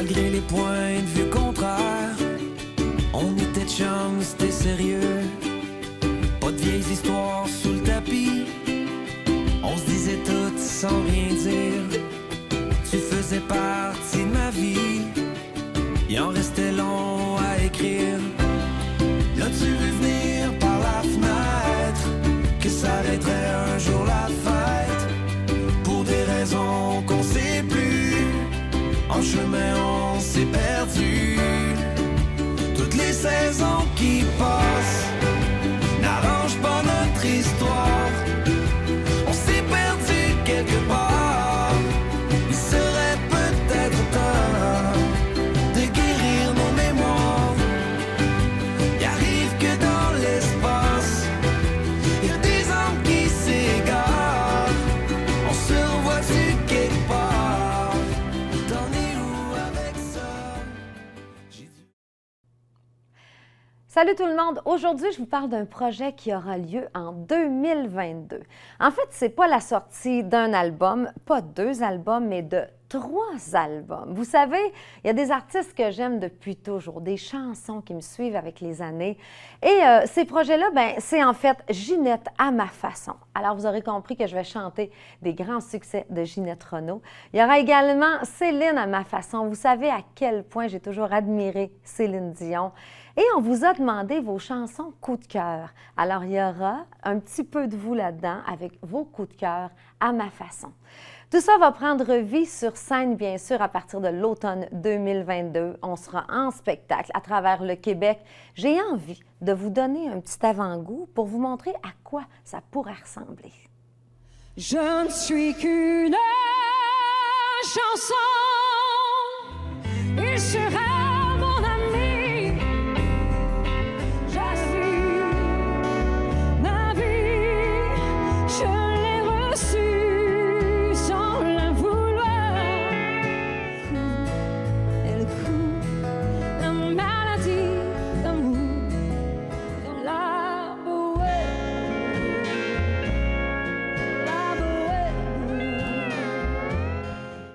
Malgré les points de vue contraires, on était chums, c'était sérieux. Pas de vieilles histoires sous le tapis. On se disait tout sans rien dire. Tu faisais partie de ma vie. Il en restait long à écrire. L'as-tu vu venir par la fenêtre? Que s'arrêterait un jour la fête? Pour des raisons qu'on sait plus. En chemin on s'est perdu. Toutes les saisons qui passent n'arrangent pas notre histoire. On s'est perdu quelque part. Il serait peut-être temps de guérir nos mémoires. Il arrive que dans l'espace, il y a des âmes qui s'égarent. On se revoit-tu quelque part? T'en es où avec ça? Salut tout le monde! Aujourd'hui, je vous parle d'un projet qui aura lieu en 2022. En fait, c'est pas la sortie d'un album, pas 2 albums, mais de 3 albums. Vous savez, il y a des artistes que j'aime depuis toujours, des chansons qui me suivent avec les années. Et ces projets-là, c'est en fait Ginette à ma façon. Alors, vous aurez compris que je vais chanter des grands succès de Ginette Renault. Il y aura également Céline à ma façon. Vous savez à quel point j'ai toujours admiré Céline Dion. Et on vous a demandé vos chansons coup de cœur. Alors, il y aura un petit peu de vous là-dedans avec vos coups de cœur à ma façon. Tout ça va prendre vie sur scène, bien sûr, à partir de l'automne 2022. On sera en spectacle à travers le Québec. J'ai envie de vous donner un petit avant-goût pour vous montrer à quoi ça pourrait ressembler. Je ne suis qu'une chanson, il sera mon ami. J'assume ma vie, je l'ai reçue sans la vouloir. Elle court la maladie d'amour dans la bohème. La bohème.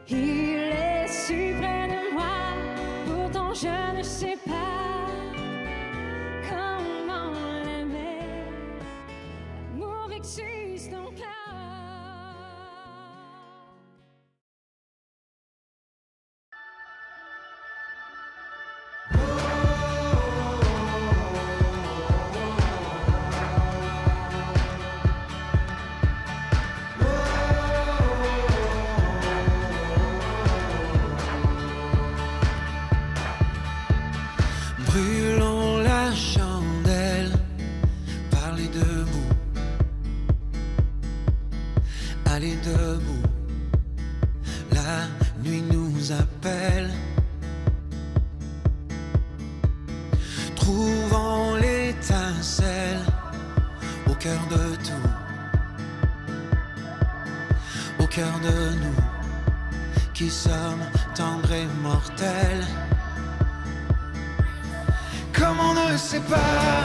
Il est si près de moi, pourtant je ne sais pas comment l'aimer. L'amour existe encore. Brûlons la chandelle, parlez debout, allez debout, la nuit nous appelle. Trouvons l'étincelle au cœur de tout, au cœur de nous qui sommes tendres et mortels. Comme on ne sait pas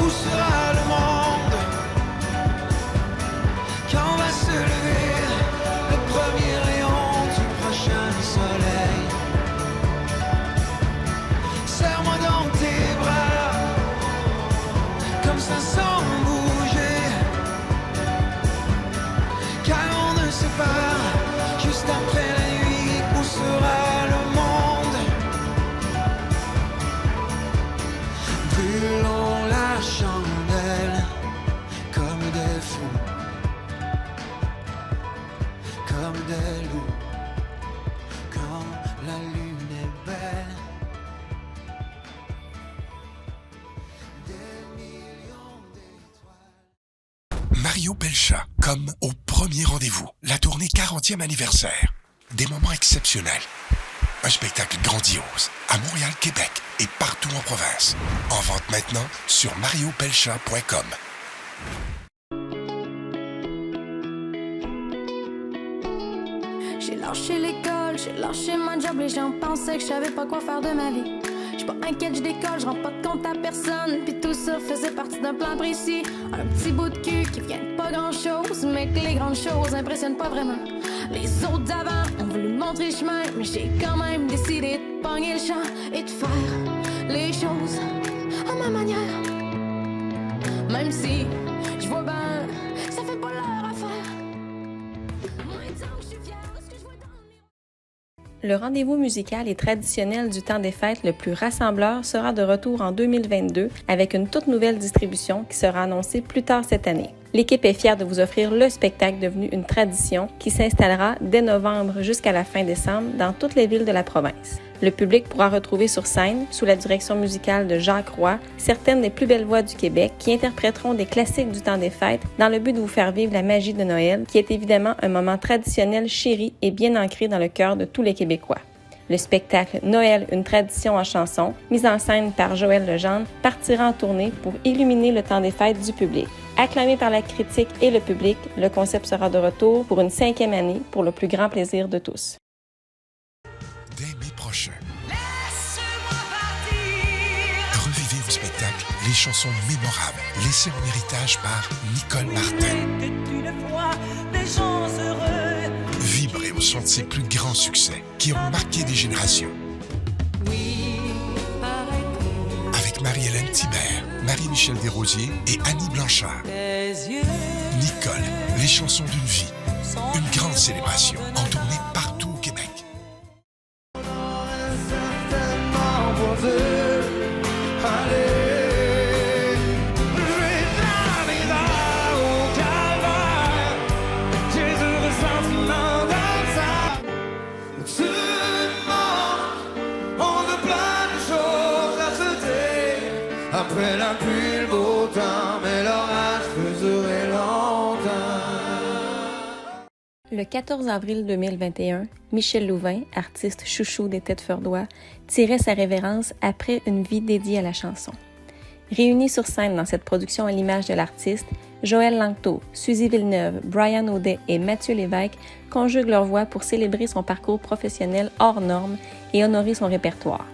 où sera le monde quand on va se lever le premier rayon du prochain soleil. Serre-moi dans tes bras, comme ça sans bouger, car on ne sait pas juste après la nuit où sera le monde. Brûlons la chandelle comme des fous, comme des loups, quand la lune est belle. Des millions d'étoiles. Mario Pelcha, comme au premier rendez-vous, la tournée 40e anniversaire. Des moments exceptionnels. Un spectacle grandiose à Montréal, Québec et partout en province. En vente maintenant sur mariopelcha.com. J'ai lâché l'école, j'ai lâché ma job, les gens pensaient que je savais pas quoi faire de ma vie. J'suis pas inquiète, je décolle, je rends pas de compte à personne. Pis tout ça faisait partie d'un plan précis. Un petit bout de cul qui vient de pas grand chose, mais que les grandes choses impressionnent pas vraiment. Les autres d'avant ont voulu montrer le chemin, mais j'ai quand même décidé de pogner le champ et de faire les choses à ma manière. Même si je vois ben, ça fait pas leur affaire. Moi, tant que je suis fière de ce que je vois dans le miroir. Le rendez-vous musical et traditionnel du temps des fêtes le plus rassembleur sera de retour en 2022 avec une toute nouvelle distribution qui sera annoncée plus tard cette année. L'équipe est fière de vous offrir le spectacle devenu une tradition qui s'installera dès novembre jusqu'à la fin décembre dans toutes les villes de la province. Le public pourra retrouver sur scène, sous la direction musicale de Jacques Roy, certaines des plus belles voix du Québec qui interpréteront des classiques du temps des fêtes dans le but de vous faire vivre la magie de Noël, qui est évidemment un moment traditionnel chéri et bien ancré dans le cœur de tous les Québécois. Le spectacle Noël, une tradition en chanson, mis en scène par Joël Legendre, partira en tournée pour illuminer le temps des fêtes du public. Acclamé par la critique et le public, le concept sera de retour pour une 5e année pour le plus grand plaisir de tous. Dès mai prochain, revivez au spectacle les chansons mémorables laissées en héritage par Nicole Martin. Vibrez au son de ses plus grands succès qui ont marqué des générations. Avec Marie-Hélène Thibert, Marie-Michel Desrosiers et Annie Blanchard. Nicole, les chansons d'une vie. Une grande célébration en tournée partout au Québec. Après la pluie, le beau temps, mais l'orage peut durer longtemps. Le 14 avril 2021, Michel Louvain, artiste chouchou des Têtes Ferdois, tirait sa révérence après une vie dédiée à la chanson. Réunis sur scène dans cette production à l'image de l'artiste, Joël Langto, Suzy Villeneuve, Brian Audet et Mathieu Lévesque conjuguent leur voix pour célébrer son parcours professionnel hors norme et honorer son répertoire.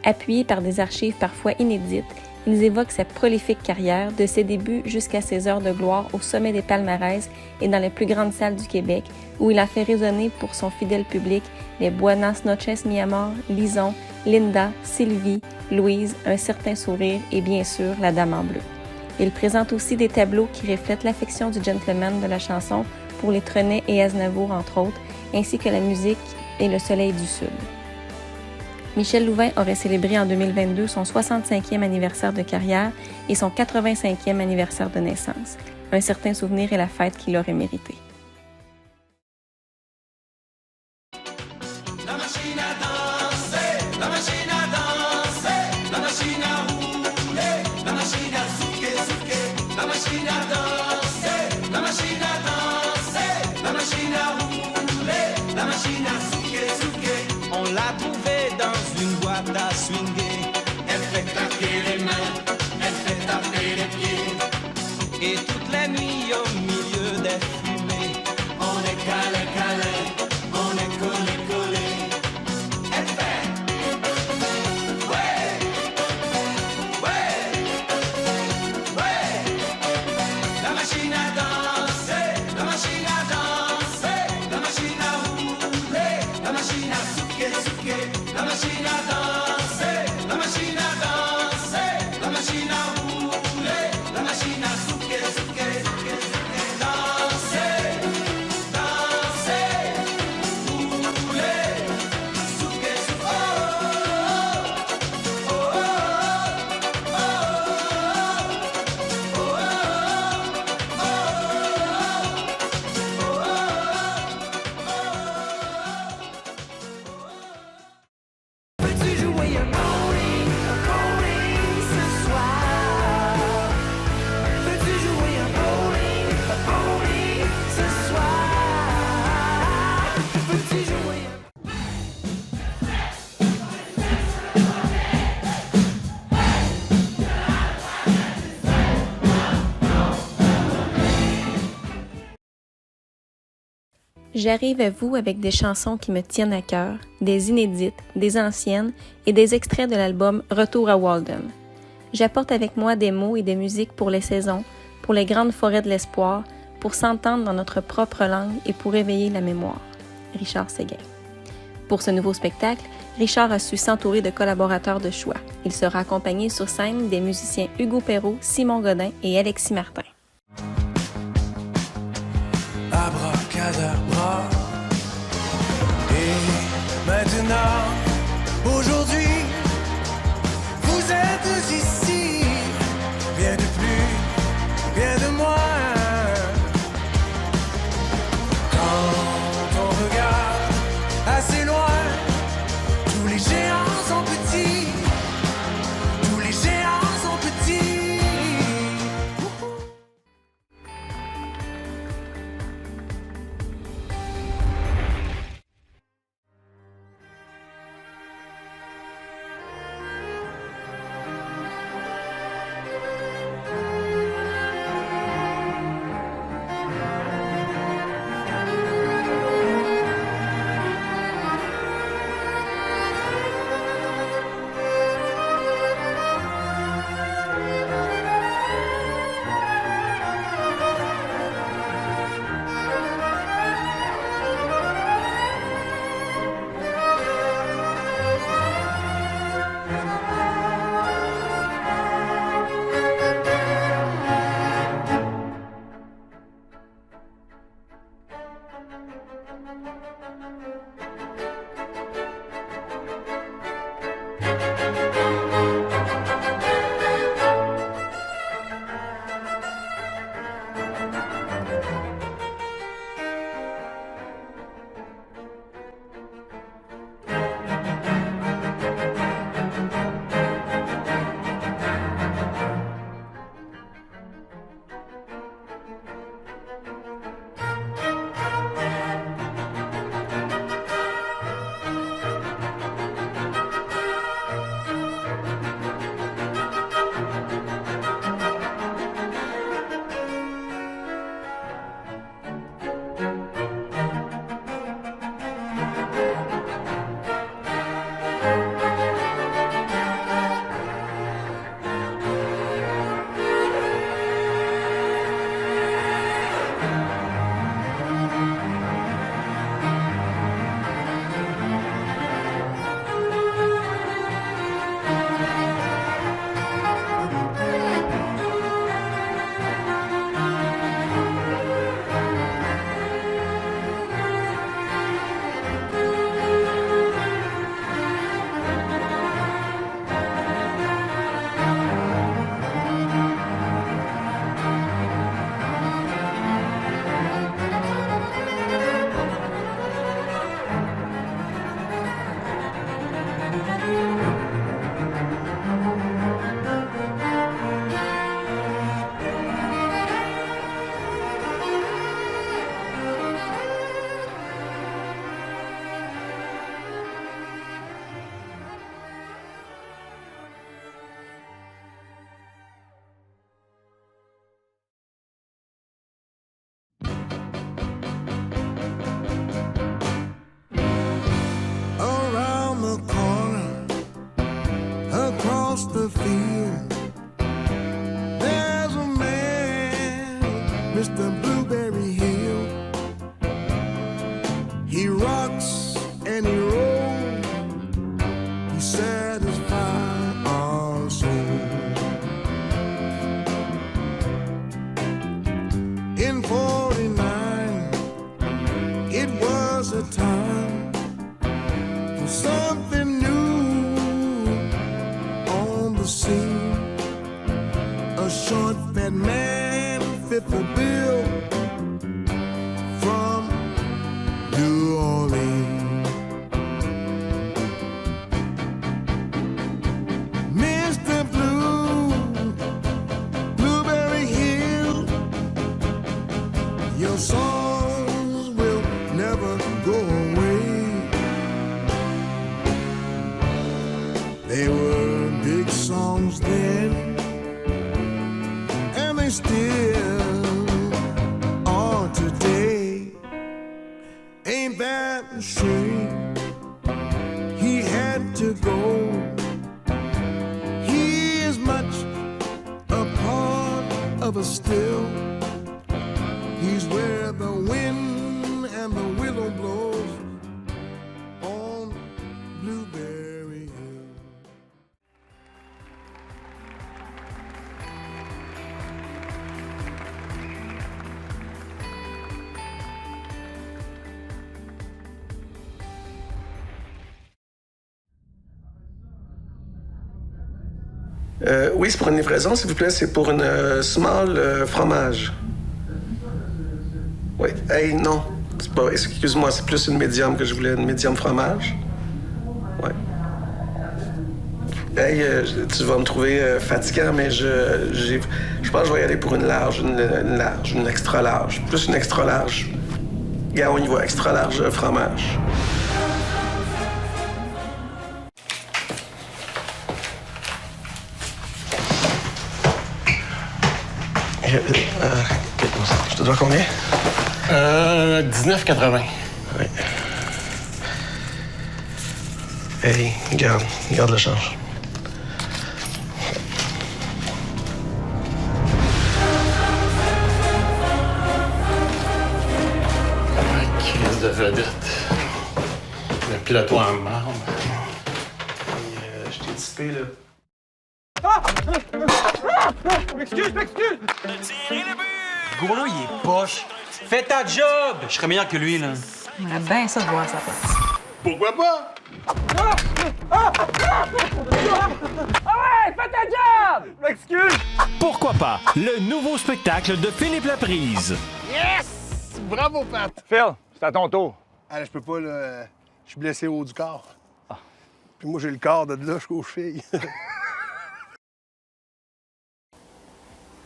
Appuyés par des archives parfois inédites, ils évoquent sa prolifique carrière de ses débuts jusqu'à ses heures de gloire au sommet des palmarès et dans les plus grandes salles du Québec, où il a fait résonner pour son fidèle public les Buenas noches mi amor, Lison, Linda, Sylvie, Louise, Un certain sourire et bien sûr la Dame en bleu. Il présente aussi des tableaux qui reflètent l'affection du gentleman de la chanson pour les Trenet et Aznavour entre autres, ainsi que la musique et le soleil du Sud. Michel Louvain aurait célébré en 2022 son 65e anniversaire de carrière et son 85e anniversaire de naissance. Un certain souvenir est la fête qu'il aurait méritée. La machine à danser, la machine à danser, la machine à rouler, la machine à souquer, souquer, la machine à danser, la machine à danser, la machine à rouler, la machine à souquer, souquer. On l'a trouvée dans une boîte à swinguer. Elle fait claquer les mains, elle fait taper les pieds. Et toute la nuit au milieu des fumées, on est calé, calé, on est collé, collé. Elle fait ouais, ouais, ouais. La machine à danser, la machine à danser, la machine à rouler, la machine à souquer, souquer, la machine à danser, la machine à danser, la machine à rouler, la machine à souquer, souquer, souquer, souquer. Danser, danser, rouler, souquer, souquer. Oh, oh, oh, oh, Peux-tu jouer un bowling ce soir? Peux-tu jouer un bowling ce soir? Peux-tu jouer un... J'arrive à vous avec des chansons qui me tiennent à cœur, des inédites, des anciennes et des extraits de l'album Retour à Walden. J'apporte avec moi des mots et des musiques pour les saisons, pour les grandes forêts de l'espoir, pour s'entendre dans notre propre langue et pour éveiller la mémoire. Richard Séguin. Pour ce nouveau spectacle, Richard a su s'entourer de collaborateurs de choix. Il sera accompagné sur scène des musiciens Hugo Perrault, Simon Godin et Alexis Martin. Abracadabra. Et maintenant, aujourd'hui, vous êtes ici. Rien de plus, rien de moins. Quand on regarde assez loin, tous les géants sont petits. Tous les géants sont petits. The field, there's a man, Mr. Blueberry Hill. He rocks and he rolls, he satisfies our soul. In 49, it was a time for something new on the scene. A short, fat man fit the bill from New Orleans. Mr. Blueberry Hill, your songs will never go away. They were big songs then, and they still are today. Ain't that a shame? He had to go. He is much a part of us still. He's where the wind and the willow blows. Oui, c'est pour une livraison, s'il vous plaît. C'est pour une small fromage. Oui. Hey, non. C'est pas... Excuse-moi, c'est plus une médium que je voulais. Une médium fromage. Oui. Hey, tu vas me trouver fatigant, mais je pense que je vais y aller pour une large, une extra large. Plus une extra large. Regarde, on y va, extra large fromage. Je te dois combien? 19,80. Oui. Hey, garde le change. Crise de vedette. Le pilote en marbre. Je t'ai dissipé, là. M'excuse! Golo, il est poche. Fais ta job! Je serais meilleur que lui, là. J'aimerais bien ça de voir sa place. Pourquoi pas? Pourquoi pas? Le nouveau spectacle de Philippe Laprise. Yes! Bravo, Pat! Phil, c'est à ton tour. Ah, là, je peux pas, là. Je suis blessé au haut du corps. Puis moi, j'ai le corps de là jusqu'aux chevilles.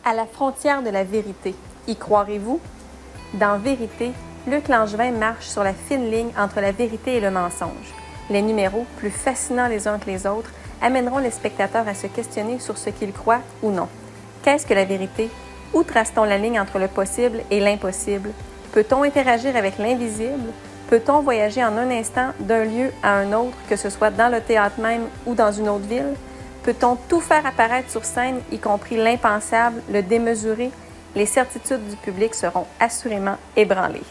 À la frontière de la vérité, y croirez-vous? Dans Vérité, Luc Langevin marche sur la fine ligne entre la vérité et le mensonge. Les numéros, plus fascinants les uns que les autres, amèneront les spectateurs à se questionner sur ce qu'ils croient ou non. Qu'est-ce que la vérité? Où trace-t-on la ligne entre le possible et l'impossible? Peut-on interagir avec l'invisible? Peut-on voyager en un instant d'un lieu à un autre, que ce soit dans le théâtre même ou dans une autre ville? Peut-on tout faire apparaître sur scène, y compris l'impensable, le démesuré? Les certitudes du public seront assurément ébranlées.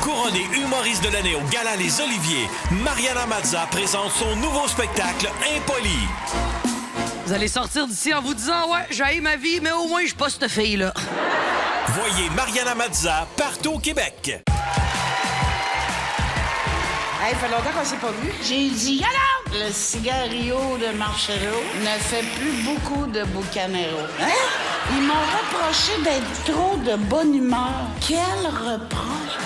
Couronnée humoriste de l'année au Gala Les Oliviers, Mariana Mazza présente son nouveau spectacle Impoli. Vous allez sortir d'ici en vous disant « Ouais, j'ai ma vie, mais au moins, je suis pas cette fille-là. » Voyez Mariana Mazza partout au Québec. Hey, fait longtemps qu'on s'est pas vu. J'ai dit alors, le cigario de Marcelo ne fait plus beaucoup de bucanero. Hein? Ils m'ont reproché d'être trop de bonne humeur. Quel reproche!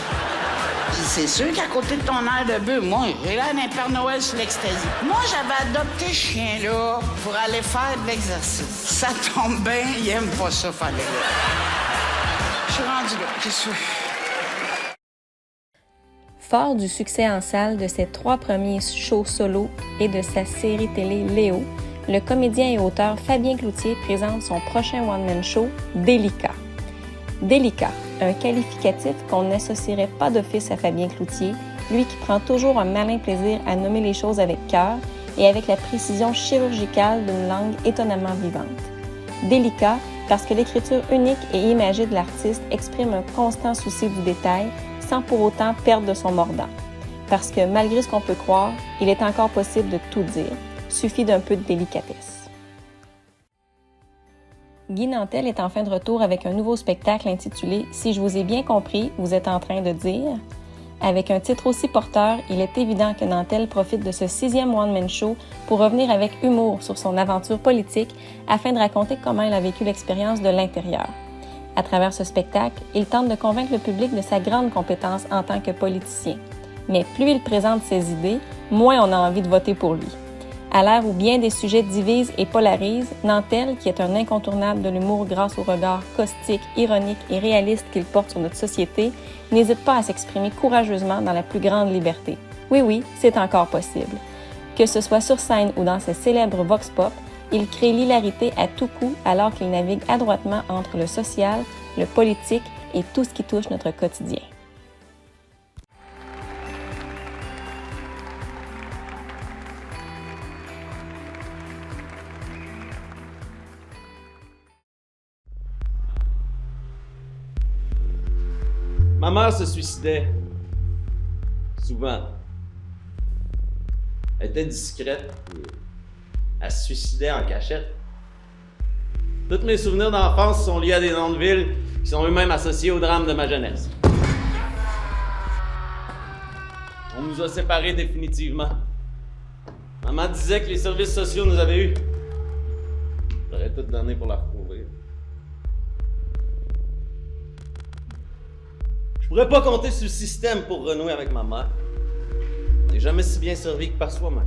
C'est sûr qu'à côté de ton air de bœuf, moi, j'ai l'air d'un Père Noël sur l'ecstasy. Moi, j'avais adopté ce chien-là pour aller faire de l'exercice. Ça tombe bien, il aime pas ça, faire de l'exercice. Je suis rendu là, qu'est-ce que tu veux? Fort du succès en salle de ses 3 premiers shows solo et de sa série télé Léo, le comédien et auteur Fabien Cloutier présente son prochain one-man show, Délicat. Délicat, un qualificatif qu'on n'associerait pas d'office à Fabien Cloutier, lui qui prend toujours un malin plaisir à nommer les choses avec cœur et avec la précision chirurgicale d'une langue étonnamment vivante. Délicat, parce que l'écriture unique et imagée de l'artiste exprime un constant souci du détail, sans pour autant perdre de son mordant. Parce que, malgré ce qu'on peut croire, il est encore possible de tout dire. Suffit d'un peu de délicatesse. Guy Nantel est enfin de retour avec un nouveau spectacle intitulé « Si je vous ai bien compris, vous êtes en train de dire ». Avec un titre aussi porteur, il est évident que Nantel profite de ce 6e one-man show pour revenir avec humour sur son aventure politique afin de raconter comment il a vécu l'expérience de l'intérieur. À travers ce spectacle, il tente de convaincre le public de sa grande compétence en tant que politicien. Mais plus il présente ses idées, moins on a envie de voter pour lui. À l'ère où bien des sujets divisent et polarisent, Nantel, qui est un incontournable de l'humour grâce au regard caustique, ironique et réaliste qu'il porte sur notre société, n'hésite pas à s'exprimer courageusement dans la plus grande liberté. Oui, c'est encore possible. Que ce soit sur scène ou dans ses célèbres vox pop, il crée l'hilarité à tout coup alors qu'il navigue adroitement entre le social, le politique et tout ce qui touche notre quotidien. Ma mère se suicidait. Souvent. Elle était discrète. Elle se suicidait en cachette. Tous mes souvenirs d'enfance sont liés à des noms de villes qui sont eux-mêmes associés au drame de ma jeunesse. On On nous a séparés définitivement. Maman disait que les services sociaux nous avaient eus. J'aurais tout donné pour la retrouver. Je pourrais pas compter sur le système pour renouer avec ma mère. On n'est jamais si bien servi que par soi-même.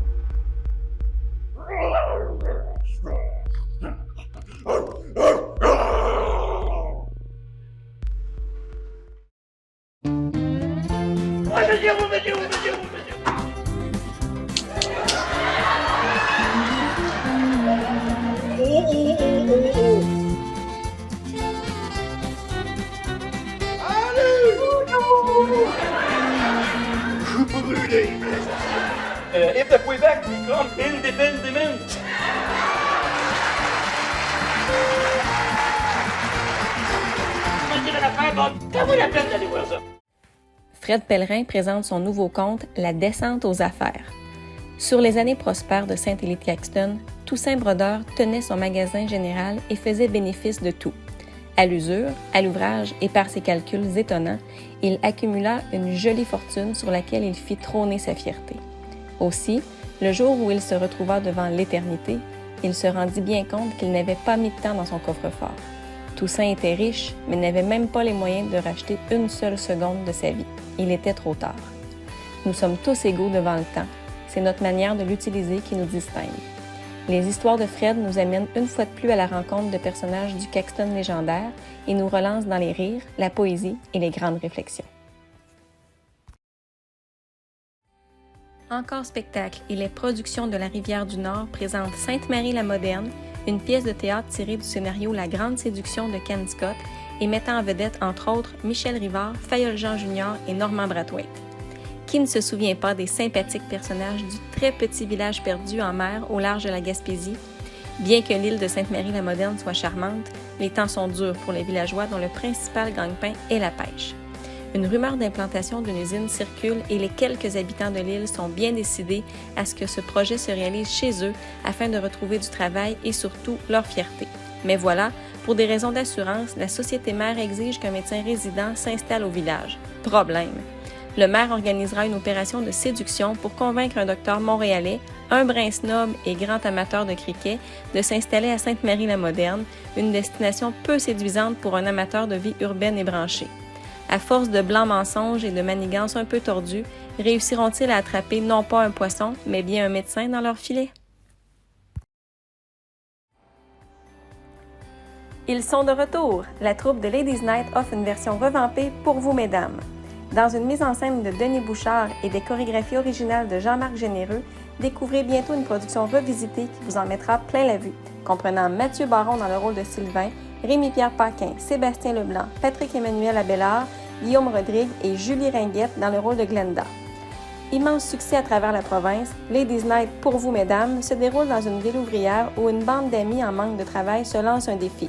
If the Quebec become independent. Fred Pellerin présente son nouveau conte « La descente aux affaires ». Sur les années prospères de Saint-Élie-de-Caxton, Toussaint Brodeur tenait son magasin général et faisait bénéfice de tout. À l'usure, à l'ouvrage et par ses calculs étonnants, il accumula une jolie fortune sur laquelle il fit trôner sa fierté. Aussi, le jour où il se retrouva devant l'éternité, il se rendit bien compte qu'il n'avait pas mis de temps dans son coffre-fort. Toussaint était riche, mais n'avait même pas les moyens de racheter une seule seconde de sa vie. Il était trop tard. Nous sommes tous égaux devant le temps. C'est notre manière de l'utiliser qui nous distingue. Les histoires de Fred nous amènent une fois de plus à la rencontre de personnages du Caxton légendaire et nous relancent dans les rires, la poésie et les grandes réflexions. Encore spectacle et les productions de la Rivière-du-Nord présentent Sainte-Marie-la-Moderne, une pièce de théâtre tirée du scénario La Grande Séduction de Ken Scott et mettant en vedette entre autres Michel Rivard, Fayolle Jean Jr. et Normand Brathwaite. Qui ne se souvient pas des sympathiques personnages du très petit village perdu en mer au large de la Gaspésie? Bien que l'île de Sainte-Marie-la-Moderne soit charmante, les temps sont durs pour les villageois dont le principal gagne-pain est la pêche. Une rumeur d'implantation d'une usine circule et les quelques habitants de l'île sont bien décidés à ce que ce projet se réalise chez eux afin de retrouver du travail et surtout leur fierté. Mais voilà, pour des raisons d'assurance, la société mère exige qu'un médecin résident s'installe au village. Problème. Le maire organisera une opération de séduction pour convaincre un docteur montréalais, un brin snob et grand amateur de cricket, de s'installer à Sainte-Marie-la-Moderne, une destination peu séduisante pour un amateur de vie urbaine et branchée. À force de blancs mensonges et de manigances un peu tordues, réussiront-ils à attraper non pas un poisson, mais bien un médecin dans leur filet? Ils sont de retour! La troupe de Ladies Night offre une version revampée pour vous, mesdames. Dans une mise en scène de Denis Bouchard et des chorégraphies originales de Jean-Marc Généreux, découvrez bientôt une production revisitée qui vous en mettra plein la vue, comprenant Mathieu Baron dans le rôle de Sylvain, Rémi-Pierre Paquin, Sébastien Leblanc, Patrick-Emmanuel Abélard, Guillaume Rodrigue et Julie Ringuette dans le rôle de Glenda. Immense succès à travers la province, Ladies Night pour vous, mesdames, se déroule dans une ville ouvrière où une bande d'amis en manque de travail se lance un défi.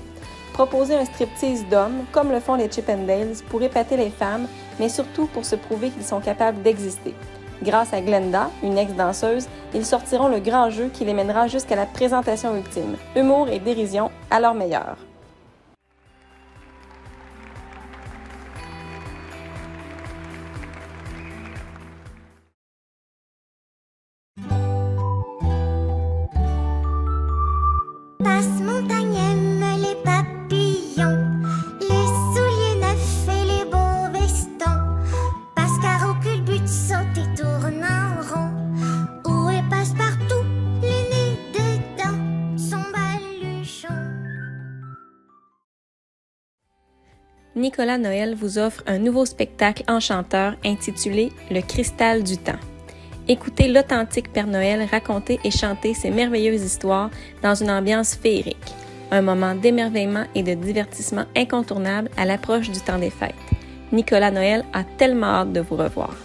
Proposer un striptease d'hommes, comme le font les Chippendales, pour épater les femmes, mais surtout pour se prouver qu'ils sont capables d'exister. Grâce à Glenda, une ex-danseuse, ils sortiront le grand jeu qui les mènera jusqu'à la présentation ultime. Humour et dérision à leur meilleur. Passe-montagne aime les papillons, les souliers neufs et les beaux vestons. Passe-carreau culbute saute et tourne en rond. Où est passe-partout, les nez dedans, son baluchon. Nicolas Noël vous offre un nouveau spectacle enchanteur intitulé « Le cristal du temps ». Écoutez l'authentique Père Noël raconter et chanter ces merveilleuses histoires dans une ambiance féerique. Un moment d'émerveillement et de divertissement incontournable à l'approche du temps des fêtes. Nicolas Noël a tellement hâte de vous revoir.